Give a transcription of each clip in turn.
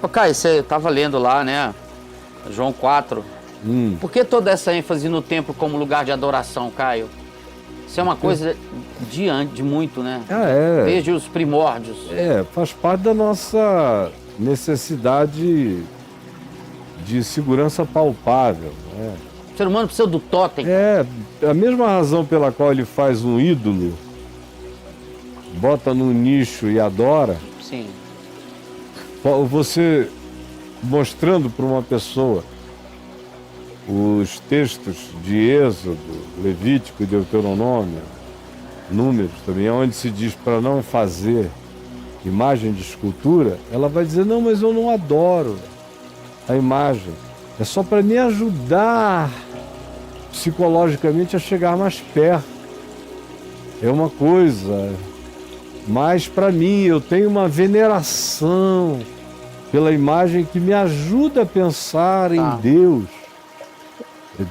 Ô, Caio, você estava lendo lá, né? João 4. Por que toda essa ênfase no templo como lugar de adoração, Caio? Isso é uma coisa de muito, né? Desde os primórdios. Faz parte da nossa necessidade de segurança palpável, né? O ser humano precisa do totem. É a mesma razão pela qual ele faz um ídolo, bota num nicho e adora. Sim. Você mostrando para uma pessoa os textos de Êxodo, Levítico e Deuteronômio, Números também, onde se diz para não fazer imagem de escultura, ela vai dizer, não, mas eu não adoro a imagem. É só para me ajudar psicologicamente a chegar mais perto. É uma coisa, mas para mim eu tenho uma veneração pela imagem que me ajuda a pensar em Deus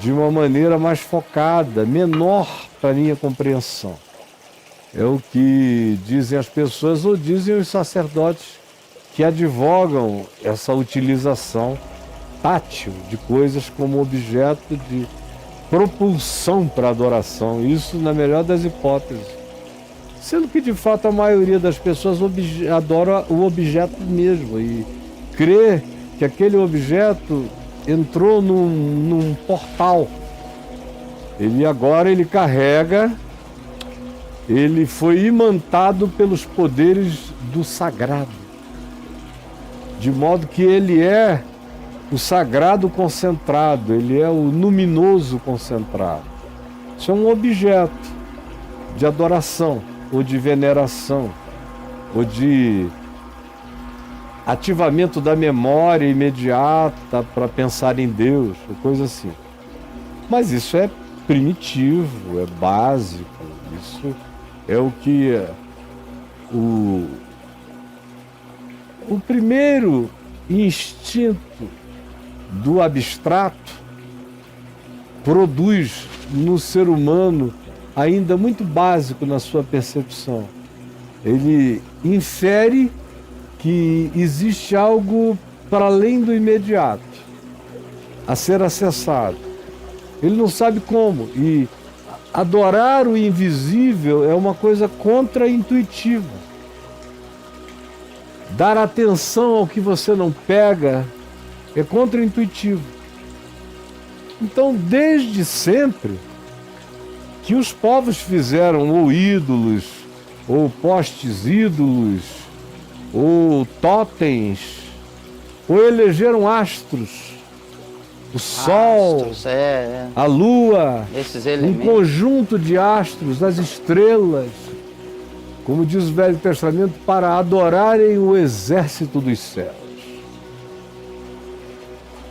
de uma maneira mais focada, menor para minha compreensão. É o que dizem as pessoas ou dizem os sacerdotes que advogam essa utilização tátil de coisas como objeto de propulsão para a adoração. Isso na melhor das hipóteses. Sendo que de fato a maioria das pessoas adora o objeto mesmo e crê que aquele objeto entrou num portal. Ele carrega, ele foi imantado pelos poderes do sagrado. De modo que ele é o sagrado concentrado, ele é o luminoso concentrado. Isso é um objeto de adoração, ou de veneração, ou de ativamento da memória imediata para pensar em Deus, ou coisa assim. Mas isso é primitivo, é básico, isso é o que o primeiro instinto do abstrato produz no ser humano ainda muito básico na sua percepção. Ele infere que existe algo para além do imediato, a ser acessado. Ele não sabe como, e adorar o invisível é uma coisa contra-intuitiva. Dar atenção ao que você não pega é contra-intuitivo. Então, desde sempre, que os povos fizeram ou ídolos, ou postes ídolos, ou totens, ou elegeram astros, o sol, a lua, um conjunto de astros, as estrelas, como diz o Velho Testamento, para adorarem o exército dos céus.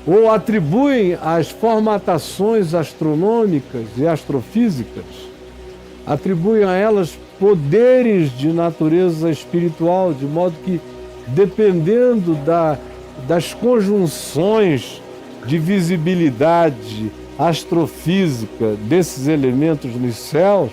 Ou atribuem às formatações astronômicas e astrofísicas, atribuem a elas poderes de natureza espiritual, de modo que, dependendo das conjunções de visibilidade astrofísica desses elementos nos céus,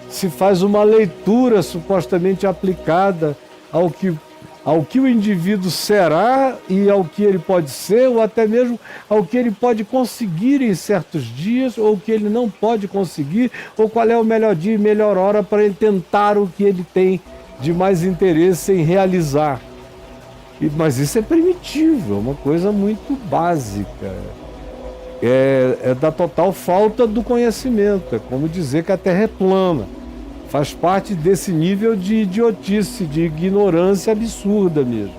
se faz uma leitura supostamente aplicada ao que o indivíduo será e ao que ele pode ser, ou até mesmo ao que ele pode conseguir em certos dias, ou o que ele não pode conseguir, ou qual é o melhor dia e melhor hora para ele tentar o que ele tem de mais interesse em realizar. Mas isso é primitivo, é uma coisa muito básica. É da total falta do conhecimento, é como dizer que a Terra é plana. Faz parte desse nível de idiotice, de ignorância absurda mesmo.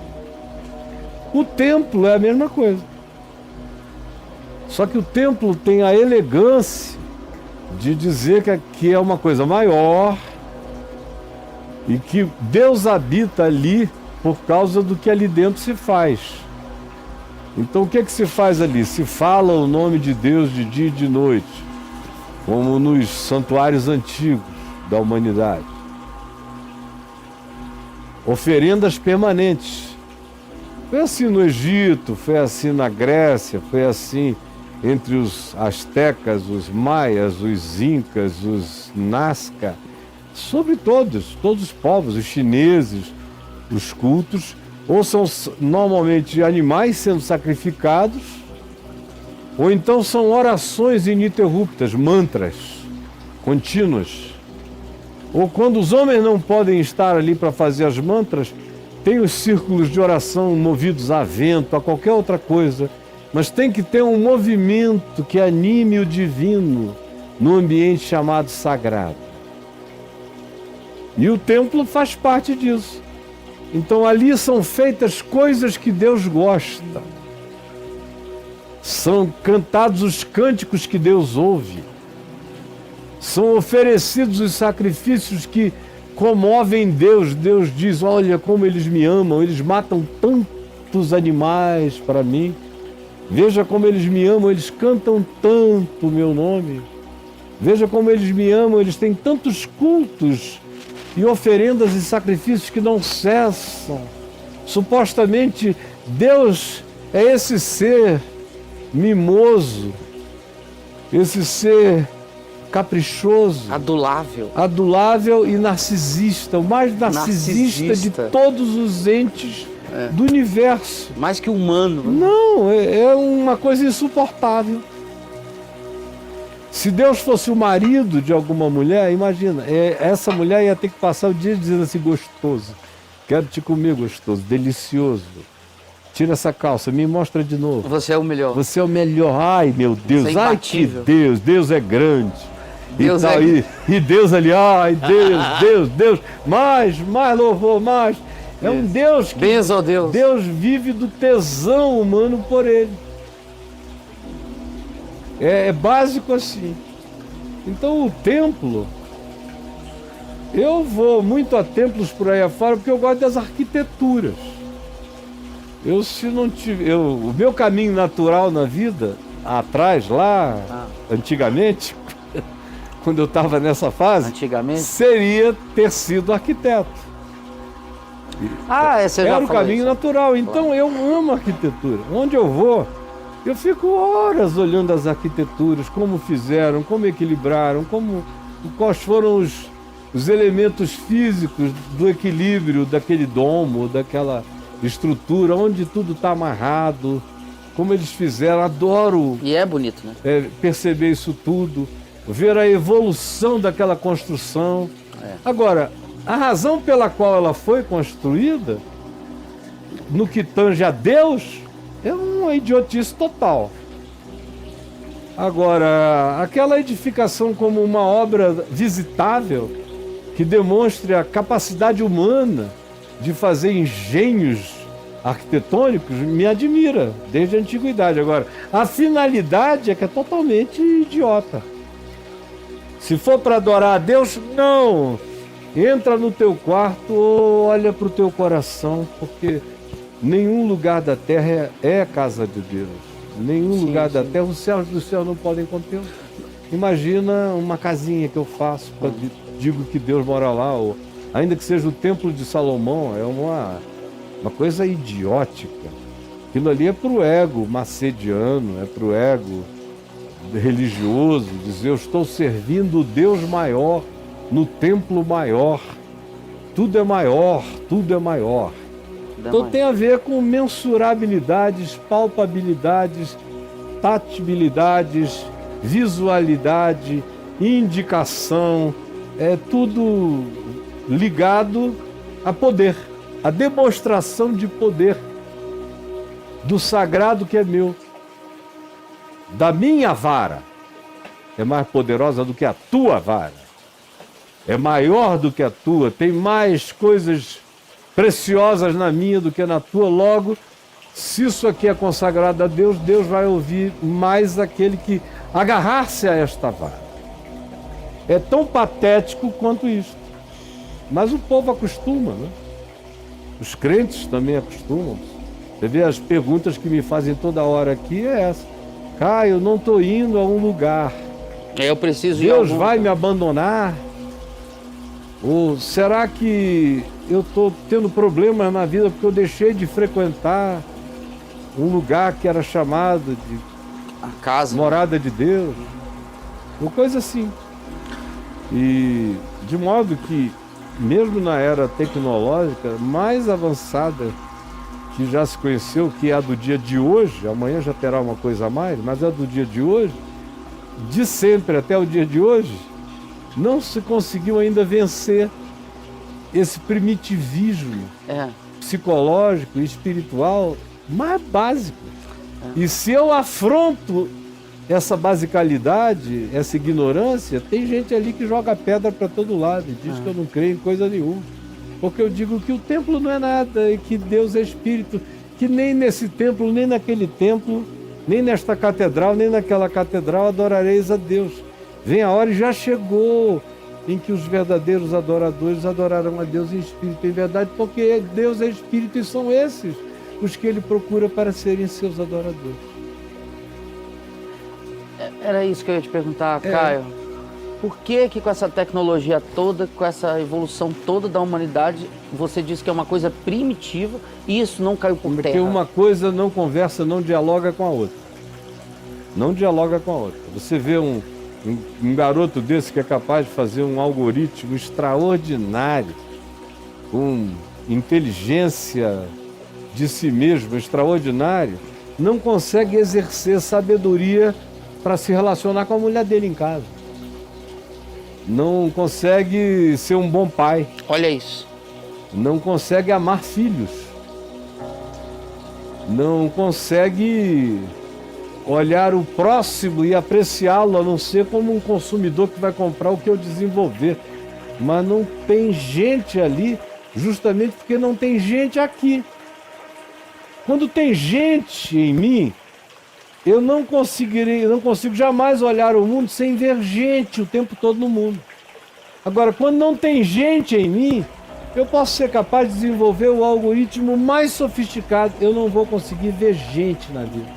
O templo é a mesma coisa. Só que o templo tem a elegância de dizer que é uma coisa maior e que Deus habita ali por causa do que ali dentro se faz. Então o que é que se faz ali? Se fala o nome de Deus de dia e de noite, como nos santuários antigos da humanidade. Oferendas permanentes. Foi assim no Egito, foi assim na Grécia, foi assim entre os astecas, os maias, os incas, os nazca, sobre todos os povos, os chineses, os cultos ou são normalmente animais sendo sacrificados, ou então são orações ininterruptas, mantras contínuas. Ou quando os homens não podem estar ali para fazer as mantras, tem os círculos de oração movidos a vento, a qualquer outra coisa, mas tem que ter um movimento que anime o divino no ambiente chamado sagrado. E o templo faz parte disso. Então ali são feitas coisas que Deus gosta. São cantados os cânticos que Deus ouve. São oferecidos os sacrifícios que comovem Deus. Deus diz, olha como eles me amam, eles matam tantos animais para mim. Veja como eles me amam, eles cantam tanto o meu nome. Veja como eles me amam, eles têm tantos cultos e oferendas e sacrifícios que não cessam. Supostamente, Deus é esse ser mimoso, esse ser caprichoso, adulável e narcisista, o mais narcisista de todos os entes do universo. Mais que humano. Não, é uma coisa insuportável. Se Deus fosse o marido de alguma mulher, imagina, essa mulher ia ter que passar o dia dizendo assim, gostoso, quero te comer gostoso, delicioso. Tira essa calça, me mostra de novo. Você é o melhor. Você é o melhor. Ai, meu Deus. Você é ai, que Deus. Deus é grande. Deus e Deus ali, ai, Deus. Mais louvor, mais. É um Deus que... Benção a Deus. Deus vive do tesão humano por ele. É básico assim. Então o templo... Eu vou muito a templos por aí afora porque eu gosto das arquiteturas. O meu caminho natural na vida, atrás, lá, antigamente, quando eu estava nessa fase, seria ter sido arquiteto. Era o caminho natural. Então eu amo arquitetura. Onde eu vou, eu fico horas olhando as arquiteturas, como fizeram, como equilibraram, quais foram os elementos físicos do equilíbrio daquele domo, daquela estrutura, onde tudo está amarrado, como eles fizeram, adoro. E é bonito, né? Perceber isso tudo, ver a evolução daquela construção. Agora, a razão pela qual ela foi construída, no que tange a Deus, é uma idiotice total. Agora, aquela edificação como uma obra visitável, que demonstre a capacidade humana de fazer engenhos arquitetônicos, me admira, desde a antiguidade. Agora, a finalidade é que é totalmente idiota. Se for para adorar a Deus, não! Entra no teu quarto ou olha para o teu coração, porque nenhum lugar da terra é a casa de Deus. Nenhum lugar da terra, os céus do céu não podem contê-lo. Imagina uma casinha que eu faço, digo que Deus mora lá, ou ainda que seja o templo de Salomão, é uma coisa idiótica. Aquilo ali é para o ego macediano, é para o ego religioso, dizer eu estou servindo o Deus maior no templo maior. Tudo é maior, tudo é maior. Então tem a ver com mensurabilidades, palpabilidades, tatibilidades, visualidade, indicação, é tudo ligado a poder, a demonstração de poder do sagrado que é meu. Da minha vara é mais poderosa do que a tua vara. É maior do que a tua, tem mais coisas preciosas na minha do que na tua. Logo, se isso aqui é consagrado a Deus, Deus vai ouvir mais aquele que agarrar-se a esta vara. É tão patético quanto isso. Mas o povo acostuma, né? Os crentes também acostumam. Você vê as perguntas que me fazem toda hora aqui é essa. Caio, eu não estou indo a um lugar. Eu preciso ir. Deus vai me abandonar? Ou será que eu estou tendo problemas na vida porque eu deixei de frequentar um lugar que era chamado de a casa, morada de Deus? Uma coisa assim. E de modo que, mesmo na era tecnológica mais avançada que já se conheceu, que é a do dia de hoje, amanhã já terá uma coisa a mais, mas a do dia de hoje, de sempre até o dia de hoje, não se conseguiu ainda vencer esse primitivismo psicológico e espiritual mais básico. E se eu afronto essa basicalidade, essa ignorância, tem gente ali que joga pedra para todo lado e diz que eu não creio em coisa nenhuma. Porque eu digo que o templo não é nada e que Deus é espírito, que nem nesse templo, nem naquele templo, nem nesta catedral, nem naquela catedral adorareis a Deus. Vem a hora e já chegou em que os verdadeiros adoradores adorarão a Deus em espírito e em verdade, porque Deus é espírito e são esses os que Ele procura para serem seus adoradores. Era isso que eu ia te perguntar, Caio. Por que com essa tecnologia toda, com essa evolução toda da humanidade, você diz que é uma coisa primitiva e isso não caiu por terra? Porque uma coisa não conversa, não dialoga com a outra. Não dialoga com a outra. Você vê um garoto desse que é capaz de fazer um algoritmo extraordinário, com inteligência de si mesmo extraordinário, não consegue exercer sabedoria para se relacionar com a mulher dele em casa. Não consegue ser um bom pai. Olha isso. Não consegue amar filhos. Não consegue olhar o próximo e apreciá-lo, a não ser como um consumidor que vai comprar o que eu desenvolver. Mas não tem gente ali, justamente porque não tem gente aqui. Quando tem gente em mim, eu não consigo jamais olhar o mundo sem ver gente o tempo todo no mundo. Agora, quando não tem gente em mim, eu posso ser capaz de desenvolver o algoritmo mais sofisticado. Eu não vou conseguir ver gente na vida.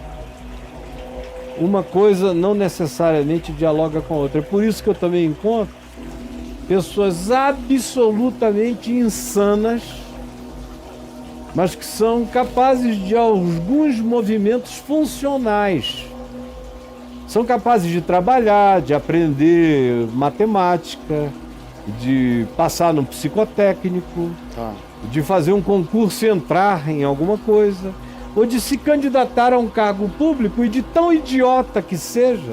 Uma coisa não necessariamente dialoga com a outra. É por isso que eu também encontro pessoas absolutamente insanas, mas que são capazes de alguns movimentos funcionais. São capazes de trabalhar, de aprender matemática, de passar no psicotécnico, de fazer um concurso e entrar em alguma coisa, ou de se candidatar a um cargo público e de tão idiota que seja,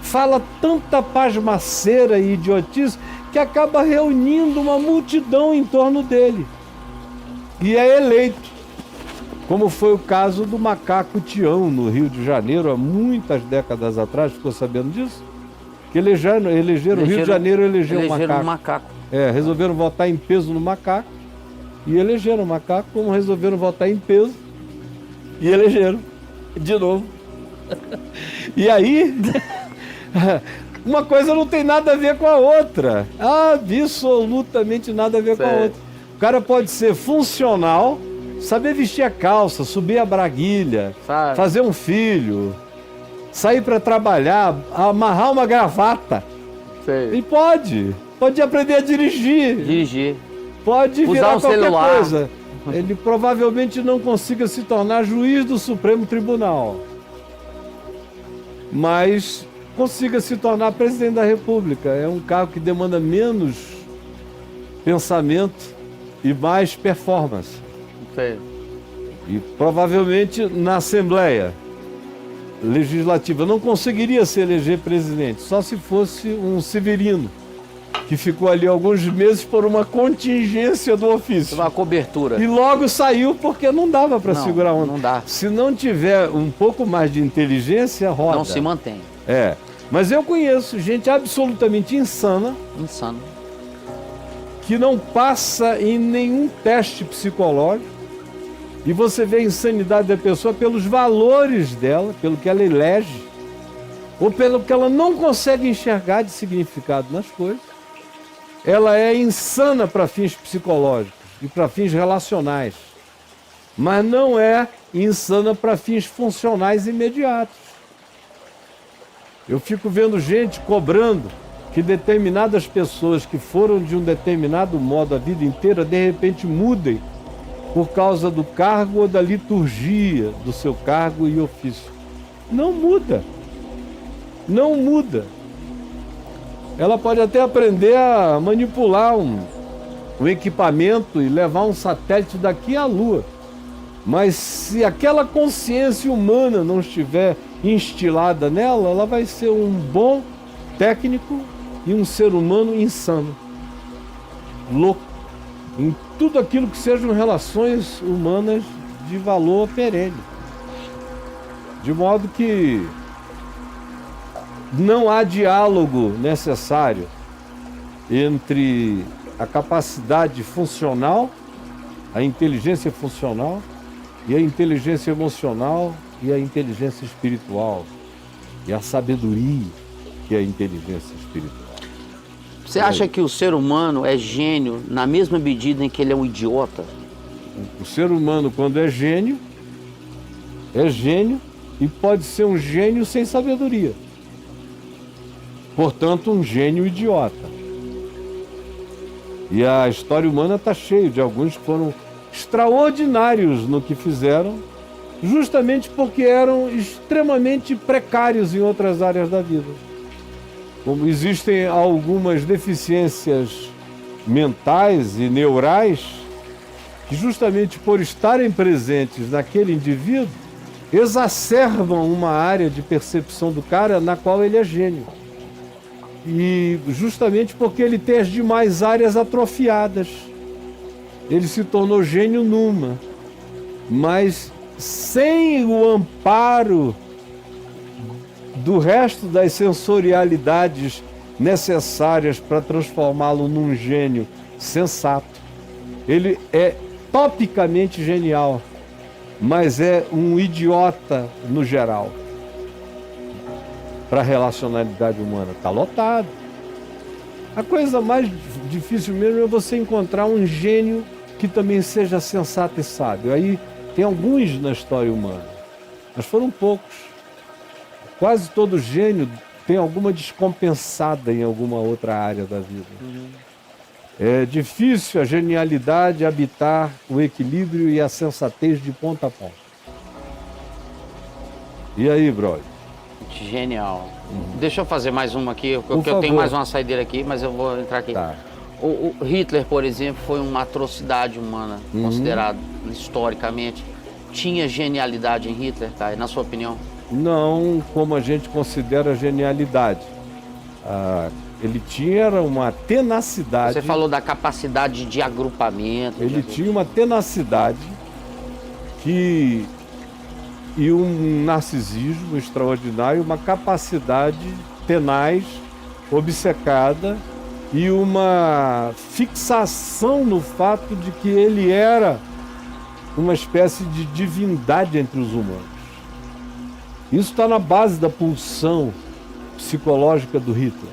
fala tanta pasmaceira e idiotice que acaba reunindo uma multidão em torno dele. E é eleito, como foi o caso do macaco Tião, no Rio de Janeiro, há muitas décadas atrás, ficou sabendo disso? Que elegeram o Rio de Janeiro, elegeu um macaco. Resolveram votar em peso no macaco, e elegeram o macaco, como resolveram votar em peso, e elegeram, de novo. E aí, uma coisa não tem nada a ver com a outra, absolutamente nada a ver com a outra. O cara pode ser funcional, saber vestir a calça, subir a braguilha, fazer um filho, sair para trabalhar, amarrar uma gravata. E pode aprender a dirigir. Pode virar qualquer celular. Coisa. Ele provavelmente não consiga se tornar juiz do Supremo Tribunal, mas consiga se tornar presidente da República. É um cargo que demanda menos pensamento e mais performance. E provavelmente na Assembleia Legislativa não conseguiria se eleger presidente, só se fosse um Severino, que ficou ali alguns meses por uma contingência do ofício. Uma cobertura. E logo saiu porque não dava para segurar a onda. Não dá. Se não tiver um pouco mais de inteligência, roda. Não se mantém. Mas eu conheço gente absolutamente insana. Que não passa em nenhum teste psicológico. E você vê a insanidade da pessoa pelos valores dela, pelo que ela elege, ou pelo que ela não consegue enxergar de significado nas coisas. Ela é insana para fins psicológicos e para fins relacionais, mas não é insana para fins funcionais imediatos. Eu fico vendo gente cobrando que determinadas pessoas que foram de um determinado modo a vida inteira, de repente mudem por causa do cargo ou da liturgia do seu cargo e ofício. Não muda. Não muda. Ela pode até aprender a manipular um equipamento e levar um satélite daqui à Lua. Mas se aquela consciência humana não estiver instilada nela, ela vai ser um bom técnico e um ser humano insano, louco, em tudo aquilo que sejam relações humanas de valor perene. De modo que não há diálogo necessário entre a capacidade funcional, a inteligência funcional, e a inteligência emocional e a inteligência espiritual, e a sabedoria que é a inteligência espiritual. Você acha que o ser humano é gênio na mesma medida em que ele é um idiota? O ser humano, quando é gênio e pode ser um gênio sem sabedoria. Portanto, um gênio idiota. E a história humana está cheia de alguns que foram extraordinários no que fizeram, justamente porque eram extremamente precários em outras áreas da vida. Como existem algumas deficiências mentais e neurais que, justamente por estarem presentes naquele indivíduo, exacerbam uma área de percepção do cara na qual ele é gênio. E justamente porque ele tem as demais áreas atrofiadas. Ele se tornou gênio numa, mas sem o amparo do resto das sensorialidades necessárias para transformá-lo num gênio sensato. Ele é topicamente genial, mas é um idiota no geral. Para a relacionalidade humana, está lotado. A coisa mais difícil mesmo é você encontrar um gênio que também seja sensato e sábio. Aí tem alguns na história humana, mas foram poucos. Quase todo gênio tem alguma descompensada em alguma outra área da vida. É difícil a genialidade habitar o equilíbrio e a sensatez de ponta a ponta. E aí, brother? Genial. Deixa eu fazer mais uma aqui, porque eu tenho mais uma saideira aqui, mas eu vou entrar aqui. Tá. O Hitler, por exemplo, foi uma atrocidade humana, considerado historicamente. Tinha genialidade em Hitler, Caio, na sua opinião? Não como a gente considera genialidade. Ele tinha uma tenacidade. Você falou da capacidade de agrupamento. Ele tinha uma tenacidade e um narcisismo extraordinário, uma capacidade tenaz, obcecada e uma fixação no fato de que ele era uma espécie de divindade entre os humanos. Isso está na base da pulsão psicológica do Hitler.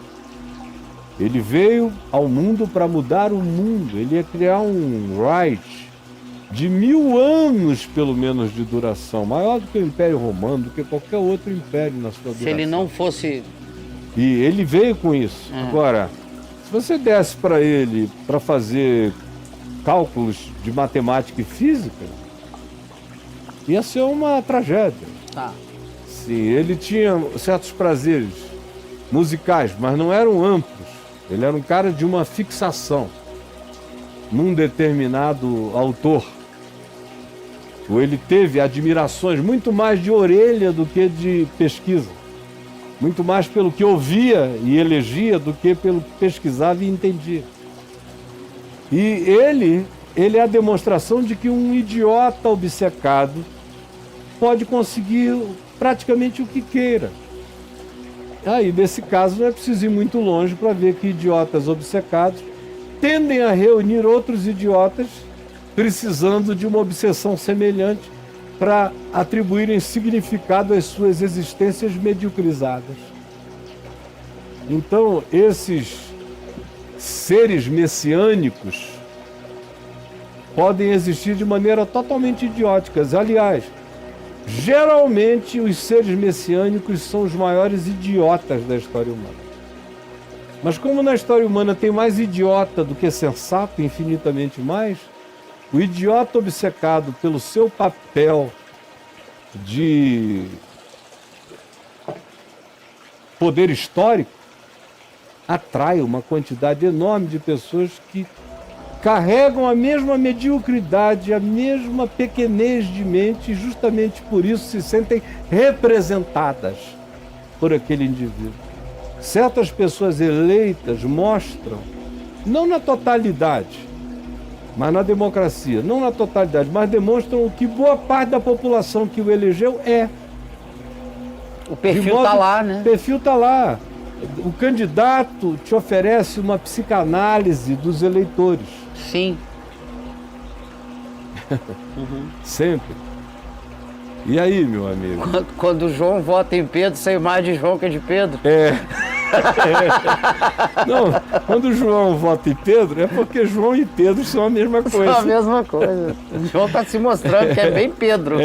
Ele veio ao mundo para mudar o mundo, ele ia criar um Reich de 1000 anos, pelo menos, de duração, maior do que o Império Romano, do que qualquer outro império na sua duração. Se ele não fosse... E ele veio com isso. Agora, se você desse para ele para fazer cálculos de matemática e física, ia ser uma tragédia. Tá. Sim, ele tinha certos prazeres musicais, mas não eram amplos. Ele era um cara de uma fixação num determinado autor. Ou ele teve admirações muito mais de orelha do que de pesquisa. Muito mais pelo que ouvia e elegia do que pelo que pesquisava e entendia. E ele é a demonstração de que um idiota obcecado pode conseguir praticamente o que queira. Aí, nesse caso, não é preciso ir muito longe para ver que idiotas obcecados tendem a reunir outros idiotas precisando de uma obsessão semelhante para atribuírem significado às suas existências mediocrizadas. Então, esses seres messiânicos podem existir de maneira totalmente idiótica. Aliás, geralmente os seres messiânicos são os maiores idiotas da história humana. Mas como na história humana tem mais idiota do que sensato, infinitamente mais, o idiota obcecado pelo seu papel de poder histórico atrai uma quantidade enorme de pessoas que carregam a mesma mediocridade, a mesma pequenez de mente, e justamente por isso se sentem representadas por aquele indivíduo. Certas pessoas eleitas mostram, não na totalidade, mas na democracia, não na totalidade, mas demonstram o que boa parte da população que o elegeu é. O perfil está lá, né? O perfil está lá. O candidato te oferece uma psicanálise dos eleitores. Sim. Sempre. E aí, meu amigo? Quando João vota em Pedro, sai mais de João que de Pedro. Não, quando o João vota em Pedro, é porque João e Pedro são a mesma coisa. São a mesma coisa. O João está se mostrando que é bem Pedro.